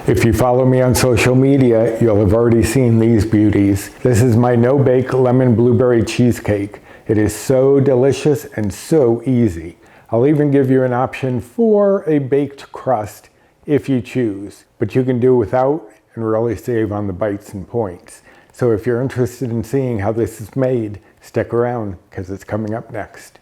If you follow me on social media, you'll have already seen these beauties. This is my no-bake lemon blueberry cheesecake. It is so delicious and so easy. I'll even give you an option for a baked crust if you choose, but you can do without and really save on the bites and points. So if you're interested in seeing how this is made, stick around because it's coming up next.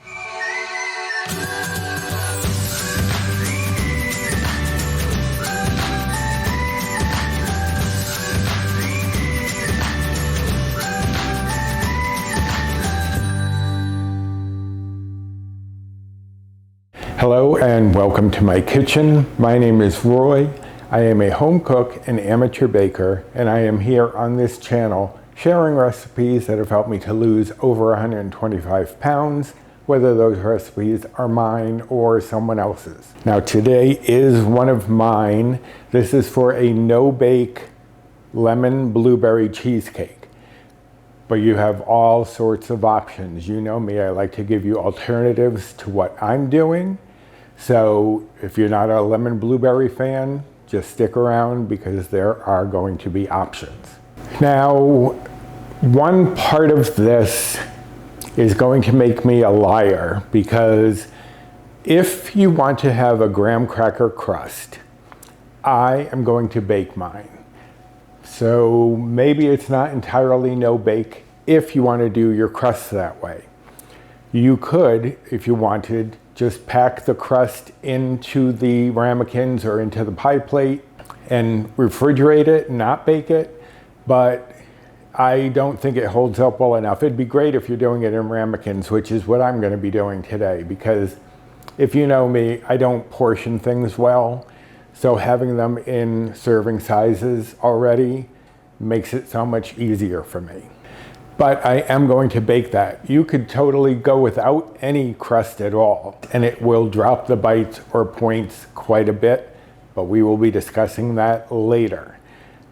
Hello and welcome to my kitchen. My name is Roy. I am a home cook and amateur baker, and I am here on this channel sharing recipes that have helped me to lose over 125 pounds, whether those recipes are mine or someone else's. Now today is one of mine. This is for a no-bake lemon blueberry cheesecake. But you have all sorts of options. You know me, I like to give you alternatives to what I'm doing. So if you're not a lemon blueberry fan, just stick around because there are going to be options. Now, one part of this is going to make me a liar because if you want to have a graham cracker crust, I am going to bake mine. So maybe it's not entirely no bake if you want to do your crust that way. You could, if you wanted, just pack the crust into the ramekins or into the pie plate and refrigerate it and not bake it, but I don't think it holds up well enough. It'd be great if you're doing it in ramekins, which is what I'm going to be doing today, because if you know me, I don't portion things well, so having them in serving sizes already makes it so much easier for me. But I am going to bake that. You could totally go without any crust at all, and it will drop the bites or points quite a bit, but we will be discussing that later.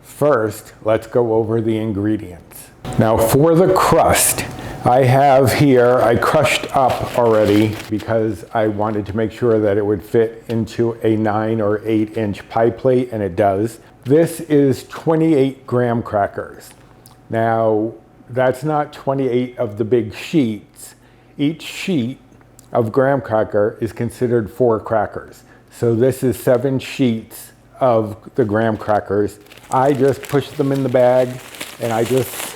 First, let's go over the ingredients. Now for the crust, I have here, I crushed up already because I wanted to make sure that it would fit into a 9 or 8 inch pie plate, and it does. This is 28 graham crackers. Now, that's not 28 of the big sheets. Each sheet of graham cracker is considered 4 crackers. So this is 7 sheets of the graham crackers. I just pushed them in the bag and I just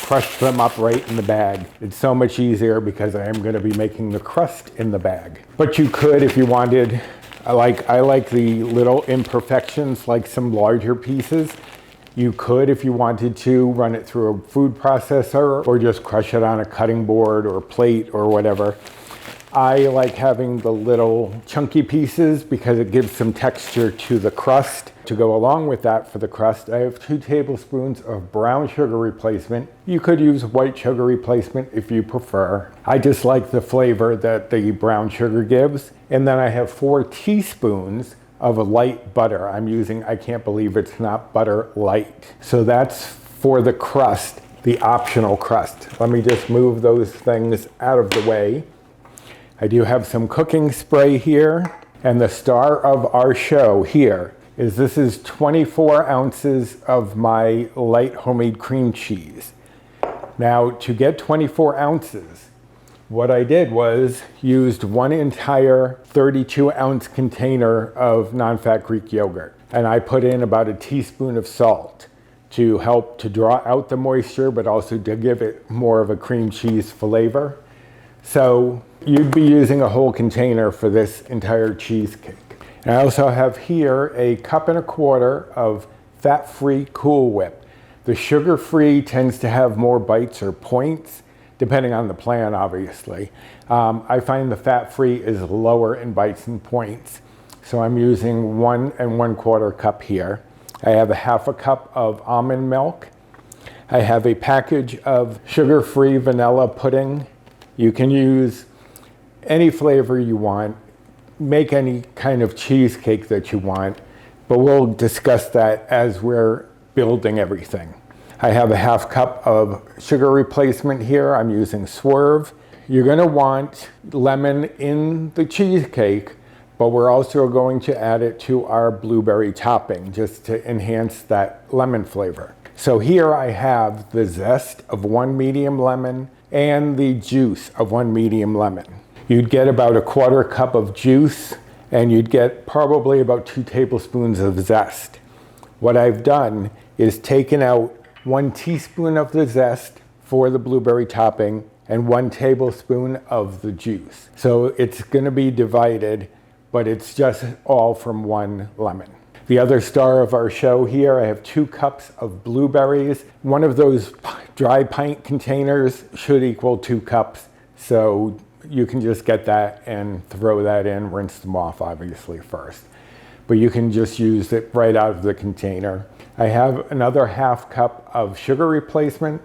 crushed them up right in the bag. It's so much easier because I am going to be making the crust in the bag. But you could, if you wanted, I like the little imperfections, like some larger pieces. You could, if you wanted to, run it through a food processor or just crush it on a cutting board or plate or whatever. I like having the little chunky pieces because it gives some texture to the crust. To go along with that for the crust, I have 2 tablespoons of brown sugar replacement. You could use white sugar replacement if you prefer. I just like the flavor that the brown sugar gives. And then I have 4 teaspoons of a light butter. I'm using, I can't believe it's not butter light. So that's for the crust, the optional crust. Let me just move those things out of the way. I do have some cooking spray here, and the star of our show here is this is 24 ounces of my light homemade cream cheese. Now, to get 24 ounces, what I did was used 1 entire 32-ounce container of non-fat Greek yogurt. And I put in about a teaspoon of salt to help to draw out the moisture, but also to give it more of a cream cheese flavor. So you'd be using a whole container for this entire cheesecake. And I also have here a 1.25 cups of fat-free Cool Whip. The sugar-free tends to have more bites or points, depending on the plan, obviously. I find the fat-free is lower in bites and points. So I'm using 1 1/4 cup here. I have a 1/2 cup of almond milk. I have a package of sugar-free vanilla pudding. You can use any flavor you want. Make any kind of cheesecake that you want, but we'll discuss that as we're building everything. I have a 1/2 cup of sugar replacement here. I'm using Swerve. You're going to want lemon in the cheesecake, but we're also going to add it to our blueberry topping just to enhance that lemon flavor. So here I have the zest of 1 medium lemon and the juice of 1 medium lemon. You'd get about a 1/4 cup of juice and you'd get probably about 2 tablespoons of zest. What I've done is taken out 1 teaspoon of the zest for the blueberry topping and 1 tablespoon of the juice. So it's going to be divided, but it's just all from 1 lemon. The other star of our show here, I have 2 cups of blueberries. One of those dry pint containers should equal 2 cups. So you can just get that and throw that in, rinse them off obviously first. But you can just use it right out of the container. I have another 1/2 cup of sugar replacement.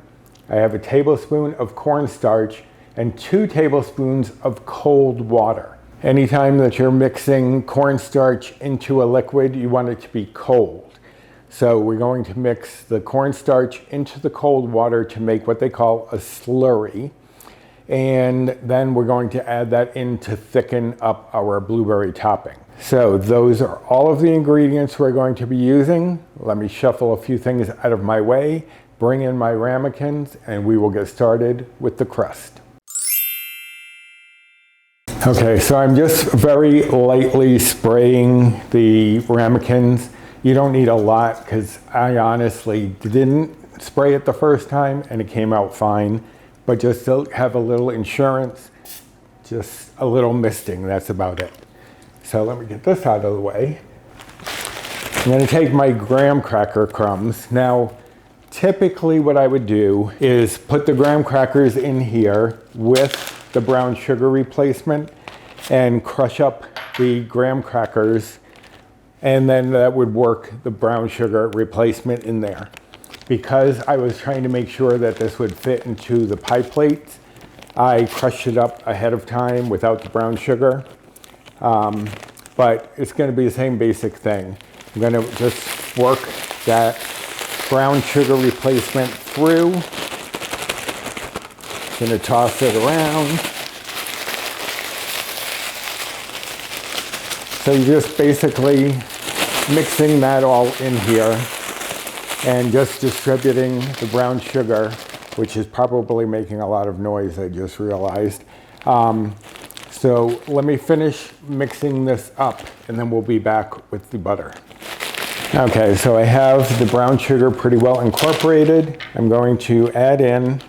I have a tablespoon of cornstarch and 2 tablespoons of cold water. Anytime that you're mixing cornstarch into a liquid, you want it to be cold. So we're going to mix the cornstarch into the cold water to make what they call a slurry. And then we're going to add that in to thicken up our blueberry topping. So those are all of the ingredients we're going to be using. Let me shuffle a few things out of my way, bring in my ramekins, and we will get started with the crust. Okay, so I'm just very lightly spraying the ramekins. You don't need a lot because I honestly didn't spray it the first time and it came out fine. But just to have a little insurance, just a little misting, that's about it. So let me get this out of the way. I'm going to take my graham cracker crumbs. Now, typically what I would do is put the graham crackers in here with the brown sugar replacement and crush up the graham crackers, and then that would work the brown sugar replacement in there. Because I was trying to make sure that this would fit into the pie plates, I crushed it up ahead of time without the brown sugar. But it's going to be the same basic thing. I'm going to just work that brown sugar replacement through. Going to toss it around. So you're just basically mixing that all in here and just distributing the brown sugar, which is probably making a lot of noise, I just realized. So let me finish mixing this up and then we'll be back with the butter. Okay, so I have the brown sugar pretty well incorporated. I'm going to add in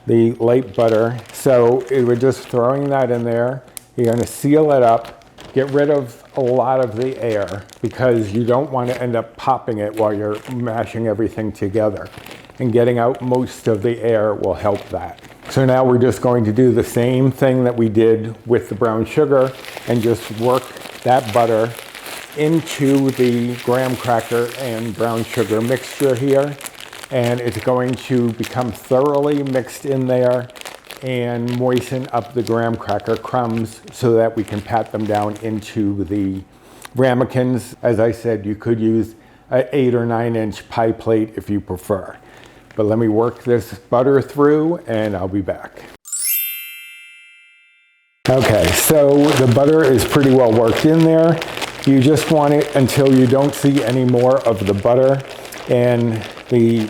the light butter. So we're just throwing that in there. You're going to seal it up, get rid of a lot of the air because you don't want to end up popping it while you're mashing everything together. And getting out most of the air will help that. So now we're just going to do the same thing that we did with the brown sugar and just work that butter into the graham cracker and brown sugar mixture here. And it's going to become thoroughly mixed in there and moisten up the graham cracker crumbs so that we can pat them down into the ramekins. As I said, you could use an 8 or 9 inch pie plate if you prefer. But let me work this butter through and I'll be back. Okay, so the butter is pretty well worked in there. You just want it until you don't see any more of the butter and the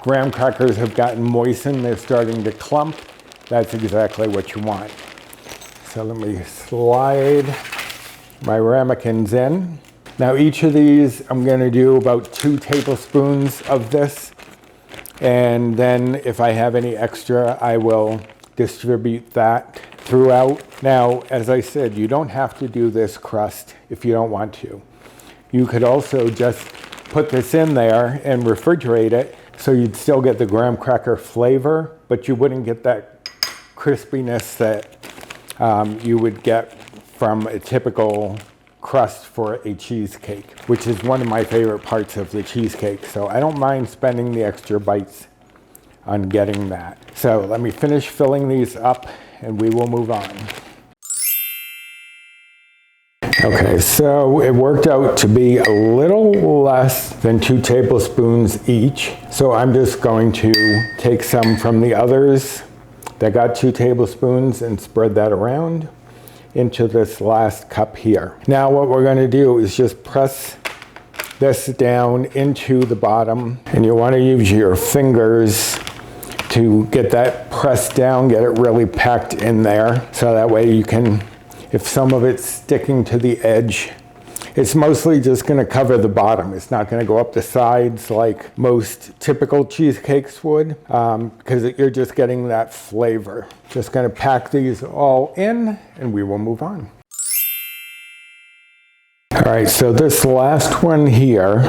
graham crackers have gotten moistened. They're starting to clump. That's exactly what you want. So let me slide my ramekins in. Now each of these, I'm going to do about 2 tablespoons of this. And then if I have any extra, I will distribute that throughout. Now, as I said, you don't have to do this crust if you don't want to. You could also just put this in there and refrigerate it so you'd still get the graham cracker flavor, but you wouldn't get that crispiness that you would get from a typical crust for a cheesecake, which is one of my favorite parts of the cheesecake. So I don't mind spending the extra bites on getting that. So let me finish filling these up and we will move on. Okay, so it worked out to be a little less than 2 tablespoons each. So I'm just going to take some from the others that got 2 tablespoons and spread that around. into this last cup here. Now what we're going to do is just press this down into the bottom, and you want to use your fingers to get that pressed down, get it really packed in there, so that way you can, if some of it's sticking to the edge, it's mostly just going to cover the bottom. It's not going to go up the sides like most typical cheesecakes would, because you're just getting that flavor. Just going to pack these all in, and we will move on. All right, so this last one here,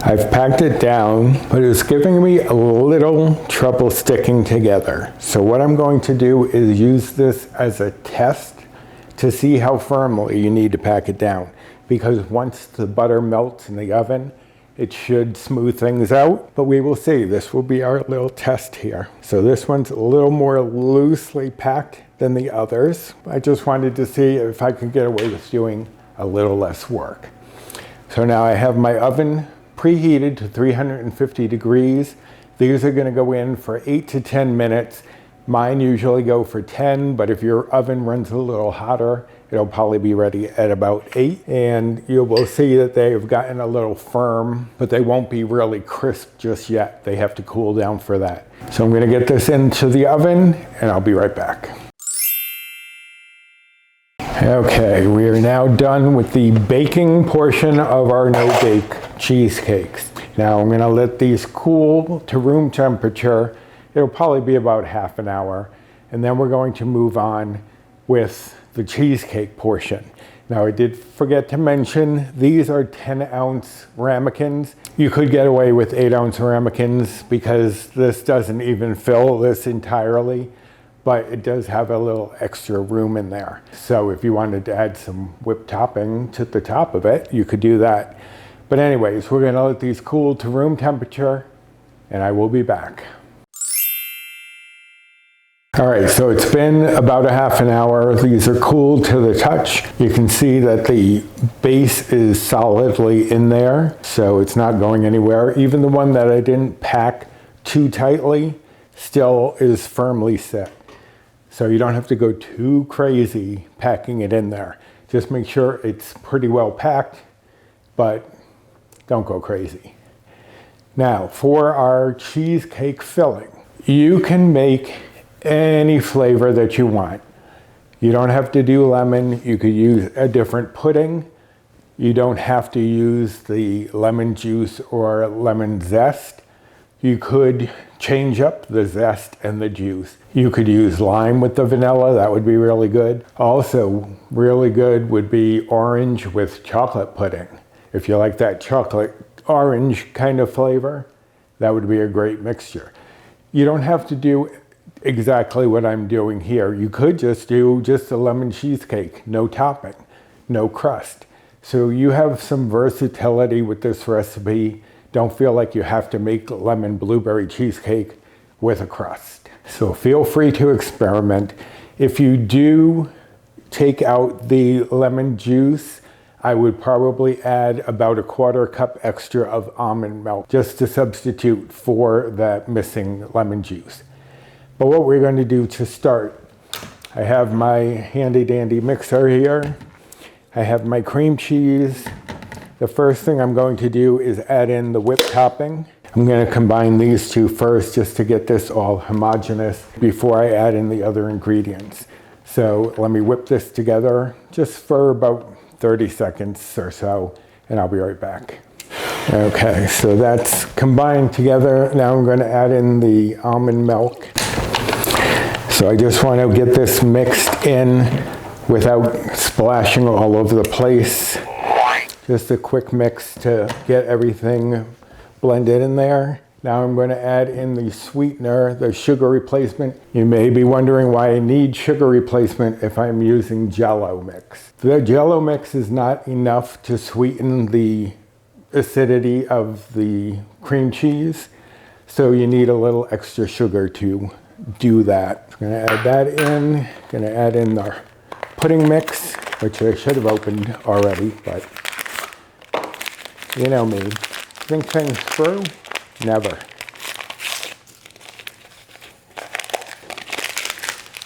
I've packed it down, but it's giving me a little trouble sticking together. So what I'm going to do is use this as a test to see how firmly you need to pack it down. Because once the butter melts in the oven, it should smooth things out, but we will see. This will be our little test here. So this one's a little more loosely packed than the others. I just wanted to see if I could get away with doing a little less work. So now I have my oven preheated to 350 degrees. These are going to go in for 8 to 10 minutes. Mine usually go for 10, but if your oven runs a little hotter, it'll probably be ready at about 8. And you will see that they've gotten a little firm, but they won't be really crisp just yet. They have to cool down for that. So I'm going to get this into the oven, and I'll be right back. Okay, we are now done with the baking portion of our no-bake cheesecakes. Now I'm going to let these cool to room temperature. It'll probably be about half an hour, and then we're going to move on with the cheesecake portion. Now I did forget to mention, these are 10-ounce ramekins. You could get away with 8-ounce ramekins because this doesn't even fill this entirely, but it does have a little extra room in there. So if you wanted to add some whipped topping to the top of it, you could do that. But anyways, we're gonna let these cool to room temperature, and I will be back. All right, so it's been about a half an hour. These are cooled to the touch. You can see that the base is solidly in there, so it's not going anywhere. Even the one that I didn't pack too tightly still is firmly set. So you don't have to go too crazy packing it in there. Just make sure it's pretty well packed, but don't go crazy. Now, for our cheesecake filling, you can make any flavor that you want. You don't have to do lemon. You could use a different pudding. You don't have to use the lemon juice or lemon zest. You could change up the zest and the juice. You could use lime with the vanilla. That would be really good. Also, really good would be orange with chocolate pudding. If you like that chocolate orange kind of flavor, that would be a great mixture. You don't have to do exactly what I'm doing here. You could just do just a lemon cheesecake, no topping, no crust. So you have some versatility with this recipe. Don't feel like you have to make lemon blueberry cheesecake with a crust. So feel free to experiment. If you do take out the lemon juice, I would probably add about a quarter cup extra of almond milk just to substitute for that missing lemon juice. But what we're going to do to start, I have my handy dandy mixer here. I have my cream cheese. The first thing I'm going to do is add in the whipped topping. I'm going to combine these two first just to get this all homogeneous before I add in the other ingredients. So let me whip this together just for about 30 seconds or so, and I'll be right back. Okay, so that's combined together. Now I'm going to add in the almond milk. So I just want to get this mixed in without splashing all over the place. Just a quick mix to get everything blended in there. Now I'm going to add in the sweetener, the sugar replacement. You may be wondering why I need sugar replacement if I'm using Jell-O mix. The Jell-O mix is not enough to sweeten the acidity of the cream cheese, so you need a little extra sugar to do that. I'm going to add that in. Going to add in the pudding mix, which I should have opened already, but you know me. Think things through? Never.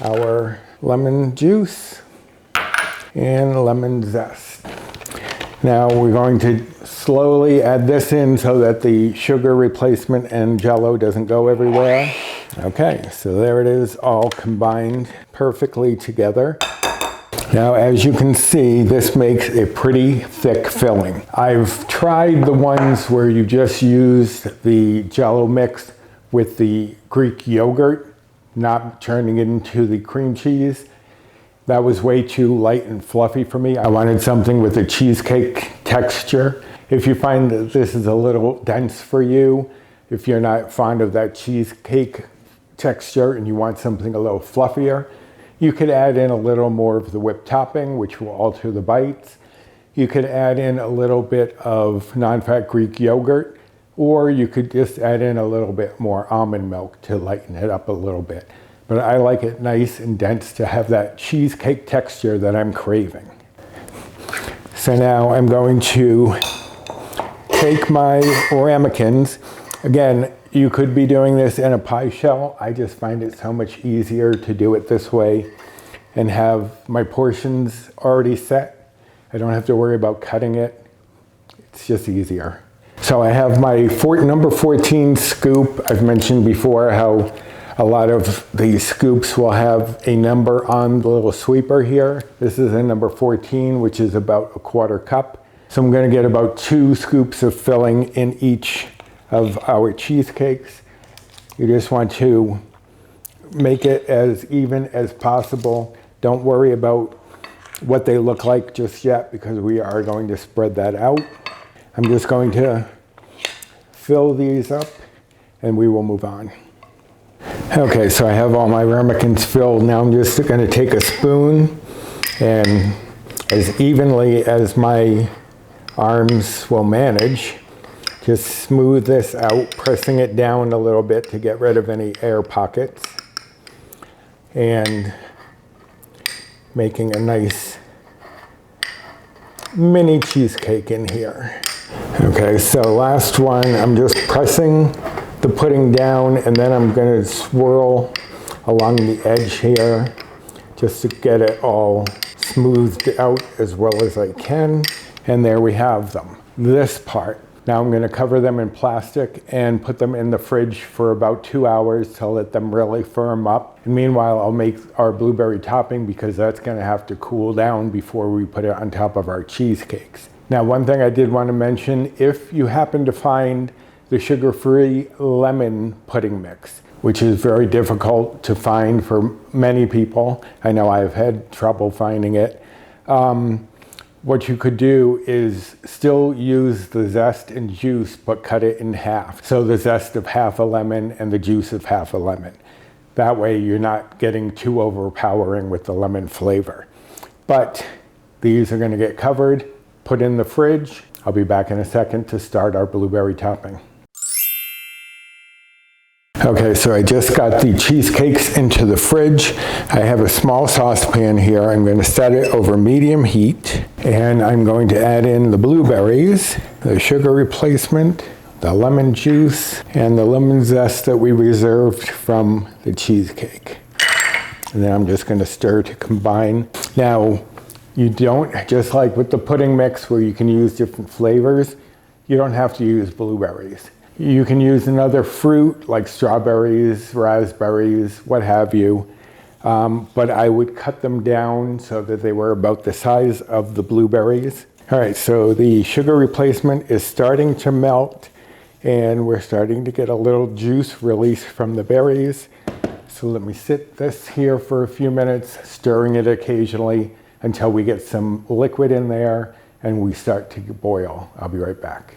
Our lemon juice. and lemon zest. Now we're going to slowly add this in so that the sugar replacement and Jell-O doesn't go everywhere. Okay, so there it is, all combined perfectly together. Now, as you can see, this makes a pretty thick filling. I've tried the ones where you just use the Jell-O mix with the Greek yogurt, not turning it into the cream cheese. That was way too light and fluffy for me. I wanted something with a cheesecake texture. If you find that this is a little dense for you, if you're not fond of that cheesecake texture and you want something a little fluffier, you could add in a little more of the whipped topping, which will alter the bites. You could add in a little bit of non-fat Greek yogurt, or you could just add in a little bit more almond milk to lighten it up a little bit. But I like it nice and dense to have that cheesecake texture that I'm craving. So now I'm going to take my ramekins. Again, you could be doing this in a pie shell. I just find it so much easier to do it this way and have my portions already set. I don't have to worry about cutting it. It's just easier. So I have my number 14 scoop. I've mentioned before how a lot of these scoops will have a number on the little sweeper here. This is a number 14, which is about a 1/4 cup. So I'm going to get about 2 scoops of filling in each of our cheesecakes. You just want to make it as even as possible. Don't worry about what they look like just yet because we are going to spread that out. I'm just going to fill these up and we will move on. Okay, so I have all my ramekins filled. Now I'm just going to take a spoon and as evenly as my arms will manage, just smooth this out, pressing it down a little bit to get rid of any air pockets and making a nice mini cheesecake in here. Okay, so last one, I'm just pressing the pudding down and then I'm going to swirl along the edge here just to get it all smoothed out as well as I can. And there we have them, this part. Now I'm going to cover them in plastic and put them in the fridge for about 2 hours to let them really firm up. And meanwhile, I'll make our blueberry topping because that's going to have to cool down before we put it on top of our cheesecakes. Now, one thing I did want to mention, if you happen to find the sugar-free lemon pudding mix, which is very difficult to find for many people, I know I've had trouble finding it, what you could do is still use the zest and juice, but cut it in half. So the zest of half a lemon and the juice of half a lemon. That way you're not getting too overpowering with the lemon flavor. But these are going to get covered, put in the fridge. I'll be back in a second to start our blueberry topping. Okay, so I just got the cheesecakes into the fridge. I have a small saucepan here. I'm going to set it over medium heat and I'm going to add in the blueberries, the sugar replacement, the lemon juice, and the lemon zest that we reserved from the cheesecake. And then I'm just going to stir to combine. Now, you don't, just like with the pudding mix where you can use different flavors, you don't have to use blueberries. You can use another fruit like strawberries, raspberries, what have you, but I would cut them down so that they were about the size of the blueberries. All right, so the sugar replacement is starting to melt and we're starting to get a little juice release from the berries. So let me sit this here for a few minutes, stirring it occasionally until we get some liquid in there and we start to boil. I'll be right back.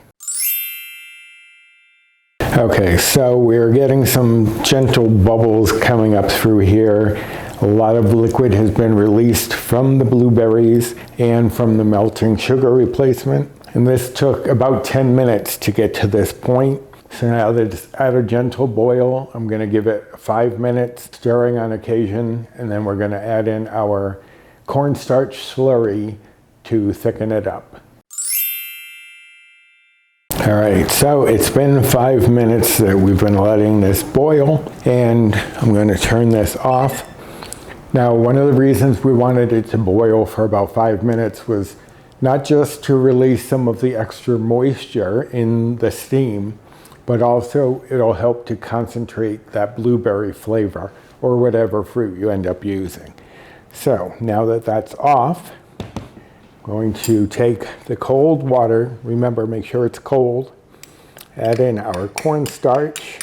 Okay, so we're getting some gentle bubbles coming up through here. A lot of liquid has been released from the blueberries and from the melting sugar replacement. And this took about 10 minutes to get to this point. So now that it's at a gentle boil, I'm going to give it 5 minutes, stirring on occasion, and then we're going to add in our cornstarch slurry to thicken it up. All right, so it's been 5 minutes that we've been letting this boil, and I'm going to turn this off. Now, one of the reasons we wanted it to boil for about 5 minutes was not just to release some of the extra moisture in the steam, but also it'll help to concentrate that blueberry flavor or whatever fruit you end up using. So now that that's off, I'm going to take the cold water. Remember, make sure it's cold. Add in our cornstarch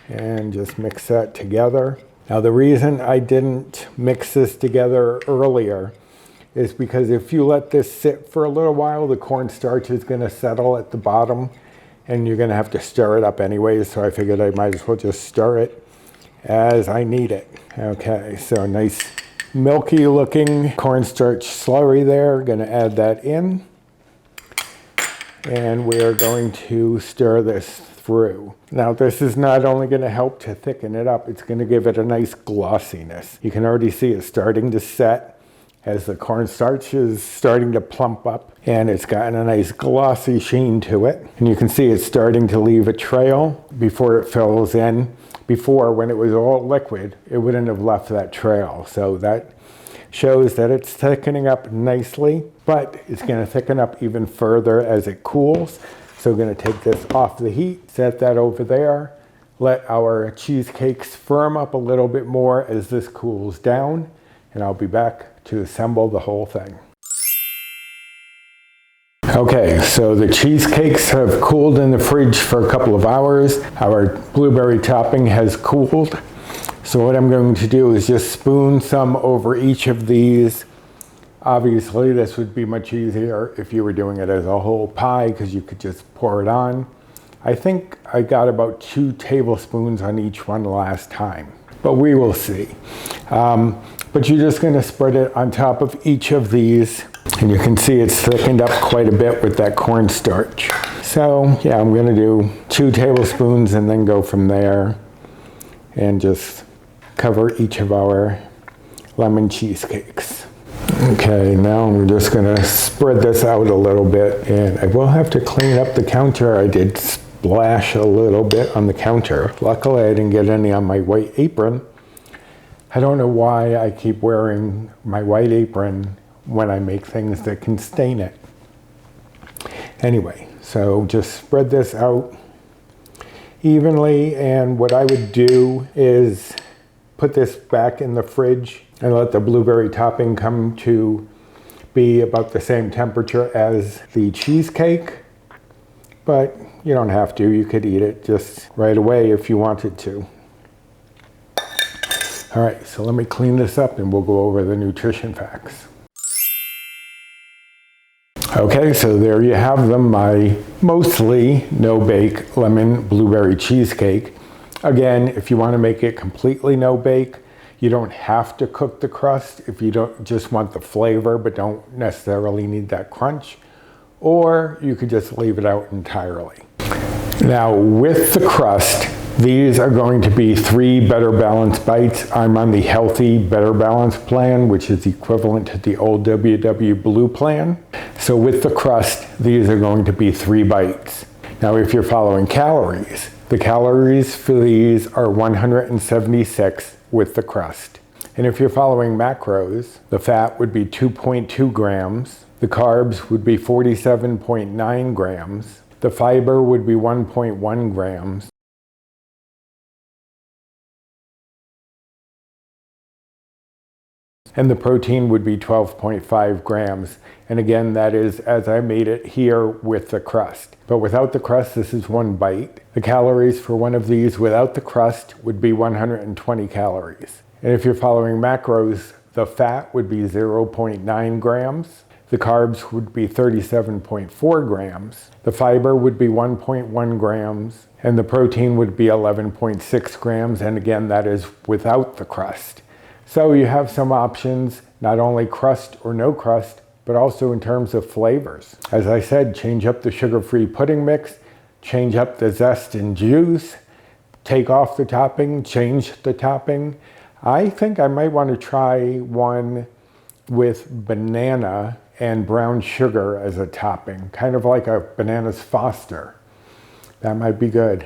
and just mix that together. Now, the reason I didn't mix this together earlier is because if you let this sit for a little while, the cornstarch is going to settle at the bottom and you're going to have to stir it up anyways. So I figured I might as well just stir it as I need it. Okay, so nice milky looking cornstarch slurry there. Going to add that in. And we are going to stir this through. Now, this is not only going to help to thicken it up, it's going to give it a nice glossiness. You can already see it starting to set as the cornstarch is starting to plump up, and it's gotten a nice glossy sheen to it. And you can see it's starting to leave a trail before it fills in. Before, when it was all liquid, it wouldn't have left that trail. So that shows that it's thickening up nicely, but it's going to thicken up even further as it cools. So we're going to take this off the heat, set that over there, let our cheesecakes firm up a little bit more as this cools down, and I'll be back to assemble the whole thing. Okay, so the cheesecakes have cooled in the fridge for a couple of hours. Our blueberry topping has cooled. So what I'm going to do is just spoon some over each of these. Obviously, this would be much easier if you were doing it as a whole pie because you could just pour it on. I think I got about 2 tablespoons on each one last time, but we will see. But you're just going to spread it on top of each of these, and you can see it's thickened up quite a bit with that cornstarch. So yeah, I'm going to do 2 tablespoons and then go from there and just cover each of our lemon cheesecakes. Okay, now we're just going to spread this out a little bit, and I will have to clean up the counter. I did splash a little bit on the counter. Luckily, I didn't get any on my white apron. I don't know why I keep wearing my white apron when I make things that can stain it. Anyway, so just spread this out evenly, and what I would do is put this back in the fridge and let the blueberry topping come to be about the same temperature as the cheesecake. But you don't have to. You could eat it just right away if you wanted to. All right, so let me clean this up and we'll go over the nutrition facts. Okay, so there you have them, my mostly no-bake lemon blueberry cheesecake. Again, if you want to make it completely no-bake, you don't have to cook the crust if you don't just want the flavor but don't necessarily need that crunch, or you could just leave it out entirely. Now, with the crust, these are going to be 3 Better Balance bites. I'm on the Healthi Better Balance plan, which is equivalent to the old WW Blue plan. So with the crust, these are going to be 3 bites. Now, if you're following calories, the calories for these are 176 with the crust. And if you're following macros, the fat would be 2.2 grams, the carbs would be 47.9 grams, the fiber would be 1.1 grams, and the protein would be 12.5 grams. And again, that is as I made it here with the crust. But without the crust, this is 1 bite. The calories for one of these without the crust would be 120 calories. And if you're following macros, the fat would be 0.9 grams. The carbs would be 37.4 grams. The fiber would be 1.1 grams. And the protein would be 11.6 grams. And again, that is without the crust. So you have some options, not only crust or no crust, but also in terms of flavors. As I said, change up the sugar-free pudding mix, change up the zest and juice, take off the topping, change the topping. I think I might want to try one with banana and brown sugar as a topping, kind of like a Bananas Foster. That might be good.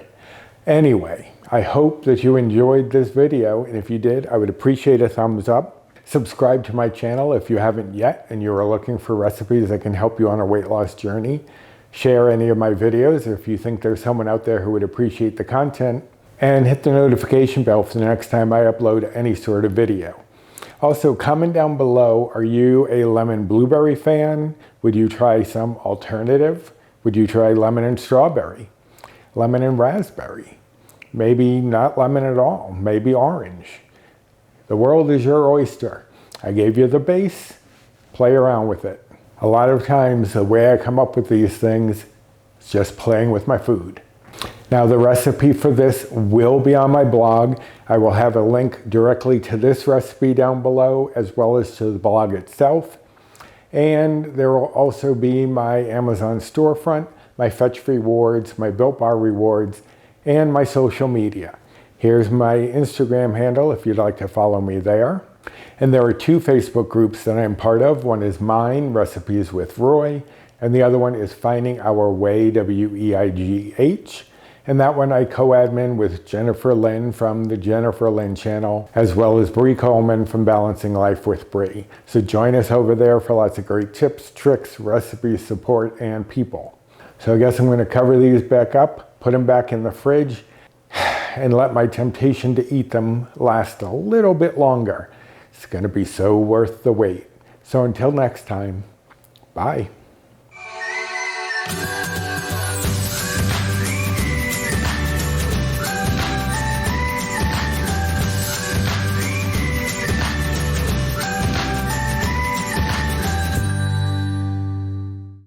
Anyway, I hope that you enjoyed this video, and if you did, I would appreciate a thumbs up. Subscribe to my channel if you haven't yet and you are looking for recipes that can help you on a weight loss journey. Share any of my videos if you think there's someone out there who would appreciate the content, and hit the notification bell for the next time I upload any sort of video. Also, comment down below, are you a lemon blueberry fan? Would you try some alternative? Would you try lemon and strawberry? Lemon and raspberry? Maybe not lemon at all, maybe orange. The world is your oyster. I gave you the base, play around with it. A lot of times the way I come up with these things is just playing with my food. Now the recipe for this will be on my blog. I will have a link directly to this recipe down below, as well as to the blog itself. And there will also be my Amazon storefront, my Fetch rewards, my Built Bar rewards, and my social media. Here's my Instagram handle if you'd like to follow me there. And there are 2 Facebook groups that I'm part of. One is mine, Recipes with Roy, and the other one is Finding Our Way, WEIGH. And that one I co-admin with Jennifer Lynn from the Jennifer Lynn channel, as well as Bree Coleman from Balancing Life with Bree. So join us over there for lots of great tips, tricks, recipes, support, and people. So I guess I'm going to cover these back up, put them back in the fridge, and let my temptation to eat them last a little bit longer. It's going to be so worth the wait. So until next time, bye.